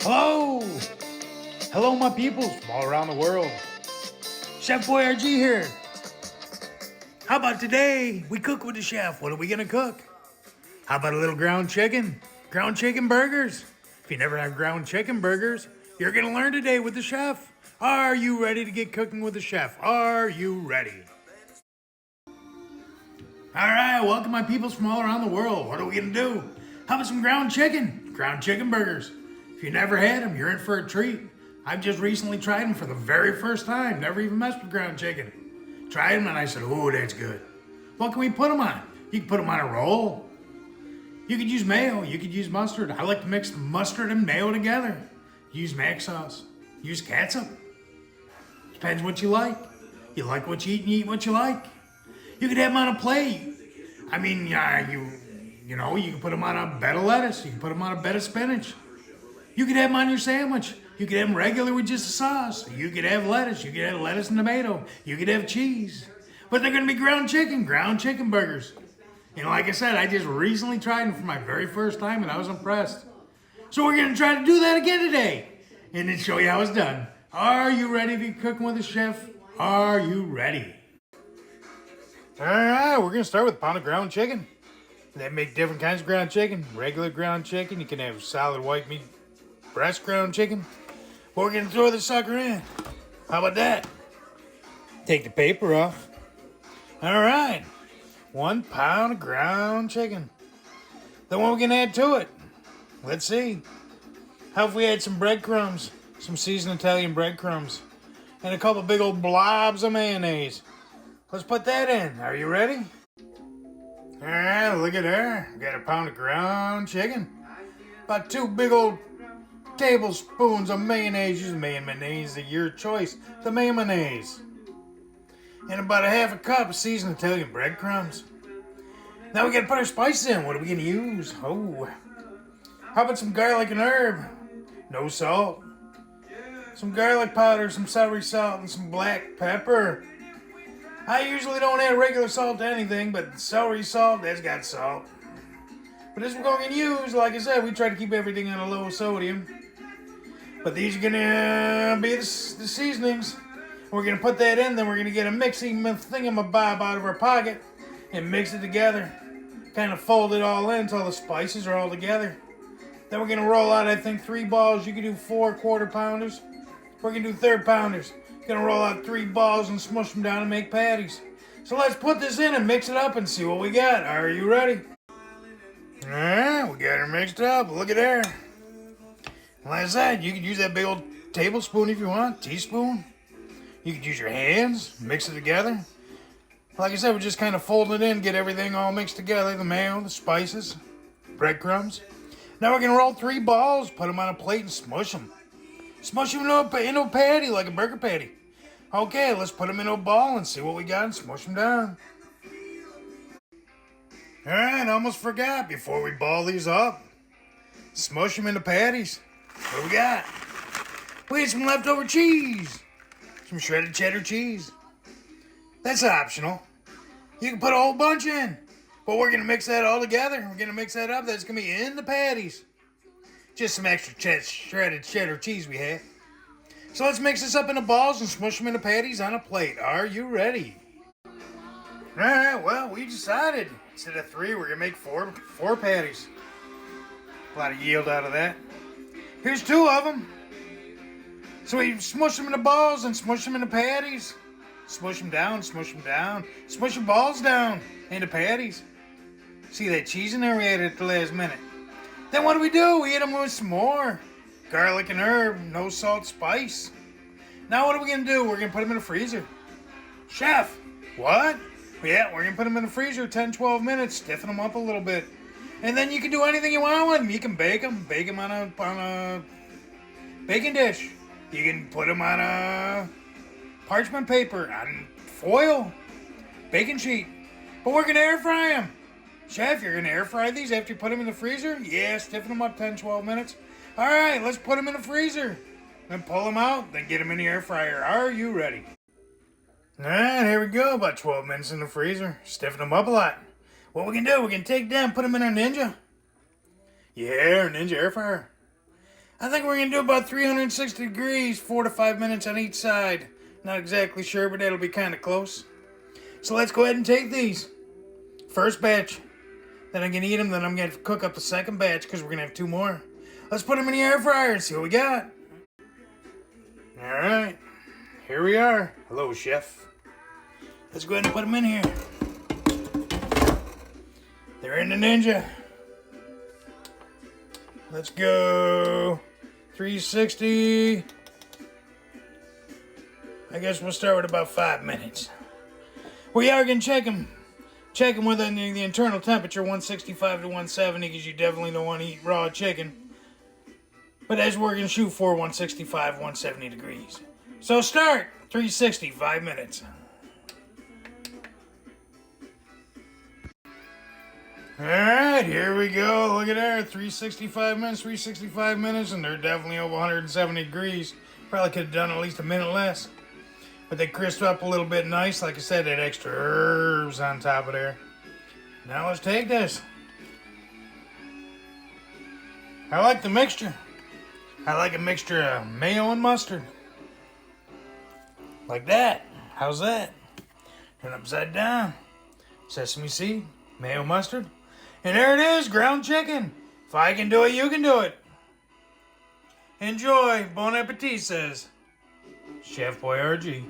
Hello! Hello, my peoples from all around the world. Chef-boy-ArGee here. How about today we cook with the chef? What are we gonna cook? How about a little ground chicken? Ground chicken burgers. If you never had ground chicken burgers, you're gonna learn today with the chef. Are you ready to get cooking with the chef? Are you ready? All right, welcome my peoples from all around the world. What are we gonna do? How about some ground chicken? Ground chicken burgers. If you never had them, you're in for a treat. I've just recently tried them for the very first time. Never even messed with ground chicken. Tried them and I said, oh, that's good. What can we put them on? You can put them on a roll. You could use mayo. You could use mustard. I like to mix the mustard and mayo together. Use mac sauce. Use catsup. Depends what you like. You like what you eat and you eat what you like. You could have them on a plate. I mean, you can put them on a bed of lettuce. You can put them on a bed of spinach. You could have them on your sandwich. You could have them regular with just a sauce. You could have lettuce. You could have lettuce and tomato. You could have cheese. But they're going to be ground chicken burgers. And like I said, I just recently tried them for my very first time and I was impressed. So we're going to try to do that again today and then show you how it's done. Are you ready to be cooking with a chef? Are you ready? All right, we're going to start with a pound of ground chicken. They make different kinds of ground chicken. Regular ground chicken. You can have solid white meat breast ground chicken. But we're going to throw the sucker in. How about that? Take the paper off. All right. 1 pound of ground chicken. Then what are we going to add to it? Let's see. How if we add some breadcrumbs? Some seasoned Italian breadcrumbs. And a couple big old blobs of mayonnaise. Let's put that in. Are you ready? All right, look at there. Got a pound of ground chicken. About 2 big old tablespoons of mayonnaise. Use mayonnaise of your choice. The mayonnaise. And about a half a cup of seasoned Italian breadcrumbs. Now we gotta put our spices in. What are we gonna use? Oh, how about some garlic and herb? No salt. Some garlic powder, some celery salt, and some black pepper. I usually don't add regular salt to anything, but celery salt, that's got salt. But this we're going to use, like I said, we try to keep everything on a low sodium. But these are going to be the seasonings. We're going to put that in, then we're going to get a mixing thingamabob out of our pocket and mix it together. Kind of fold it all in until the spices are all together. Then we're going to roll out, I think, 3 balls. You can do 4 quarter pounders. We're going to do third pounders. Gonna roll out 3 balls and smush them down and make patties. So let's put this in and mix it up and see what we got. Are you ready? Alright, we got her mixed up. Look at there. Like I said, you could use that big old tablespoon if you want, teaspoon. You could use your hands, mix it together. Like I said, we just kind of fold it in, get everything all mixed together. The mayo, the spices, breadcrumbs. Now we're gonna roll 3 balls, put them on a plate and smush them. Smush them into a patty, like a burger patty. Okay, let's put them in a ball and see what we got and smush them down. Alright, almost forgot. Before we ball these up, smush them into patties. What do we got? We had some leftover cheese. Some shredded cheddar cheese. That's optional. You can put a whole bunch in. But we're going to mix that all together. We're going to mix that up. That's going to be in the patties. Just some extra shredded cheddar cheese we had. So let's mix this up into balls and smush them into patties on a plate. Are you ready? Alright, well, we decided. Instead of 3, we're going to make 4 patties. A lot of yield out of that. Here's 2 of them. So we smush them into balls and smush them into patties. Smush them down, smush them down. Smush your balls down into patties. See that cheese in there we added at the last minute. Then what do? We hit them with some more. Garlic and herb, no salt, spice. Now what are we going to do? We're going to put them in the freezer. Chef, what? Yeah, we're going to put them in the freezer 10-12 minutes, stiffen them up a little bit. And then you can do anything you want with them. You can bake them on a baking dish. You can put them on a parchment paper, on foil, baking sheet. But we're going to air fry them. Chef, you're going to air fry these after you put them in the freezer? Yeah, stiffen them up 10-12 minutes. All right, let's put them in the freezer. Then pull them out, then get them in the air fryer. Are you ready? All right, here we go. About 12 minutes in the freezer. Stiffen them up a lot. What we can do, we can take them, put them in our Ninja. Yeah, our Ninja air fryer. I think we're going to do about 360 degrees, 4 to 5 minutes on each side. Not exactly sure, but it'll be kind of close. So let's go ahead and take these. First batch. Then I'm going to eat them, then I'm going to cook up the second batch because we're going to have 2 more. Let's put them in the air fryer and see what we got. Alright, here we are. Hello, chef. Let's go ahead and put them in here. They're in the Ninja. Let's go. 360. I guess we'll start with about 5 minutes. We are going to check them. Check them within the internal temperature, 165 to 170, because you definitely don't want to eat raw chicken. But as we're going to shoot for 165, 170 degrees. So start. 360, 5 minutes. Alright, here we go. Look at that. 365 minutes, and they're definitely over 170 degrees. Probably could have done at least a minute less. But they crisped up a little bit nice. Like I said, that extra herbs on top of there. Now let's take this. I like the mixture. I like a mixture of mayo and mustard. Like that. How's that? Turn upside down. Sesame seed, mayo, mustard. And there it is, ground chicken. If I can do it, you can do it. Enjoy. Bon appetit, says Chef-boy-ArGee.